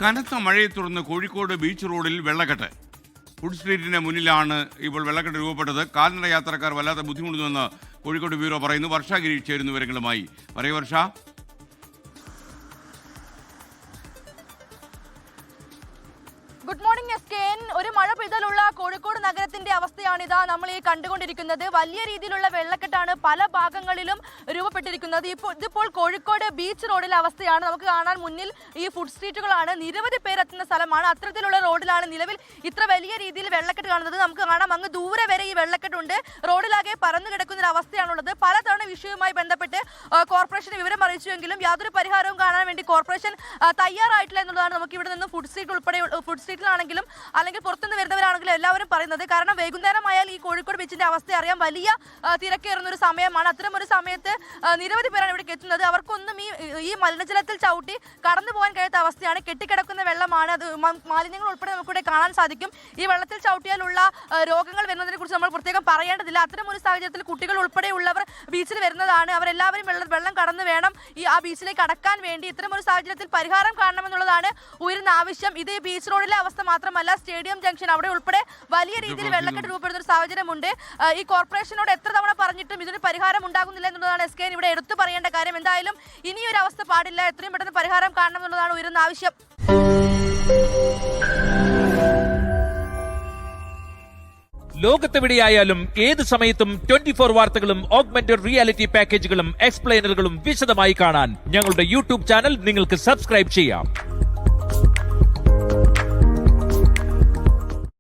കനത്ത മഴയെ തുടർന്ന് കോഴിക്കോട് ബീച്ച് റോഡിൽ വെള്ളക്കെട്ട്. ഫുഡ് സ്ട്രീറ്റിന് മുന്നിലാണ് ഇപ്പോൾ വെള്ളക്കെട്ട് രൂപപ്പെട്ടത്. കാൽനട യാത്രക്കാർ വല്ലാത്ത ബുദ്ധിമുട്ടുന്നുവെന്ന് കോഴിക്കോട് ബ്യൂറോ പറയുന്നു. വർഷ ഗിരീഷ് ചേരുന്ന വിവരങ്ങളുമായി. പറയൂ വർഷ. Good morning എസ്കേൻ. ഒരു മഴ പെയ്താലുള്ള കോഴിക്കോട് നഗരത്തിന്റെ അവസ്ഥയാണിതാ നമ്മൾ ഈ കണ്ടുകൊണ്ടിരിക്കുന്നത്. വലിയ രീതിയിലുള്ള വെള്ളക്കെട്ടാണ് പല ഭാഗങ്ങളിലും രൂപപ്പെട്ടിരിക്കുന്നത്. ഇതിപ്പോൾ കോഴിക്കോട് ബീച്ച് റോഡിലെ അവസ്ഥയാണ്. നമുക്ക് കാണാൻ മുന്നിൽ ഈ ഫുഡ് സ്ട്രീറ്റുകളാണ്, നിരവധി പേരെത്തുന്ന സ്ഥലമാണ്. അത്തരത്തിലുള്ള റോഡിലാണ് നിലവിൽ ഇത്ര വലിയ രീതിയിൽ വെള്ളക്കെട്ട് കാണുന്നത്. നമുക്ക് കാണാം അങ്ങ് ദൂരെ വരെ ഈ വെള്ളക്കെട്ടുണ്ട്. റോഡിലാകെ പരന്നു കിടക്കുന്ന ഒരു അവസ്ഥയാണുള്ളത്. പലതവണ വിഷയവുമായി ബന്ധപ്പെട്ട് കോർപ്പറേഷന് വിവരം അറിയിച്ചുവെങ്കിലും യാതൊരു പരിഹാരവും കാണാൻ വേണ്ടി കോർപ്പറേഷൻ തയ്യാറായിട്ടില്ല എന്നുള്ളതാണ് നമുക്ക് ഇവിടെ നിന്ന് ഫുഡ് സ്ട്രീറ്റ് ഉൾപ്പെടെ ഫുഡ് സ്ട്രീറ്റിലാണെങ്കിലും അല്ലെങ്കിൽ പുറത്തുനിന്ന് വരുന്നവരാണെങ്കിലും എല്ലാവരും പറയുന്നത്. കാരണം വൈകുന്നേരമായാൽ ഈ കോഴിക്കോട് ബീച്ചിന്റെ അവസ്ഥ അറിയാം, വലിയ തിരക്കേറുന്ന ഒരു സമയമാണ്. അത്തരം ഒരു സമയത്ത് നിരവധി പേരാണ് ഇവിടേക്ക് എത്തുന്നത്. അവർക്കൊന്നും ഈ മലിനജലത്തിൽ ചവിട്ടി കടന്നു പോകാൻ കഴിയാത്ത അവസ്ഥയാണ്. കെട്ടിക്കിടക്കുന്ന വെള്ളമാണ്, അത് മാലിന്യങ്ങൾ ഉൾപ്പെടെ നമുക്കിവിടെ കാണാൻ സാധിക്കും. ഈ വെള്ളത്തിൽ ചവിട്ടിയാലുള്ള രോഗങ്ങൾ വരുന്നതിനെ കുറിച്ച് നമ്മൾ പ്രത്യേകം പറയേണ്ടതില്ല. അത്തരം ഒരു സാഹചര്യത്തിൽ കുട്ടികൾ ഉൾപ്പെടെയുള്ളവർ ബീച്ചിൽ വരുന്നതാണ്. അവരെല്ലാവരും വെള്ളം കടന്നു വേണം ആ ബീച്ചിലേക്ക് കടക്കാൻ വേണ്ടി. ഇത്തരം ഒരു സാഹചര്യത്തിൽ പരിഹാരം കാണണമെന്നുള്ളതാണ് ഉയരുന്ന ആവശ്യം. ഇത് ബീച്ച് റോഡിലെ അവസ്ഥ മാത്രമല്ല, സ്റ്റേഡിയം ജംഗ്ഷൻ അവിടെ ഉൾപ്പെടെ വലിയ രീതിയിൽ വെള്ളക്കെട്ട് രൂപപ്പെടുന്ന ഒരു സാഹചര്യമുണ്ട്. ഈ കോർപ്പറേഷനോട് എത്ര തവണ പറഞ്ഞിട്ടും ഇതിന് പരിഹാരം ഉണ്ടാകുന്നില്ല എന്നുള്ളതാണ് എസ്കേൻ ഇവിടെ എടുത്തു പറയേണ്ട കാര്യം. എന്തായാലും ഇനിയൊരു അവസ്ഥ പാടില്ല, എത്രയും പെട്ടെന്ന് പരിഹാരം കാണണം എന്നുള്ളതാണ് ഉയരുന്ന ആവശ്യം. ലോകത്തെവിടെയായാലും ഏത് സമയത്തും 24 വാർത്തകളും ഓഗ്മെന്റഡ് റിയാലിറ്റി പാക്കേജുകളും എക്സ്പ്ലെയിനറുകളും വിശദമായി കാണാൻ ഞങ്ങളുടെ യൂട്യൂബ് ചാനൽ നിങ്ങൾക്ക് സബ്സ്ക്രൈബ് ചെയ്യാം.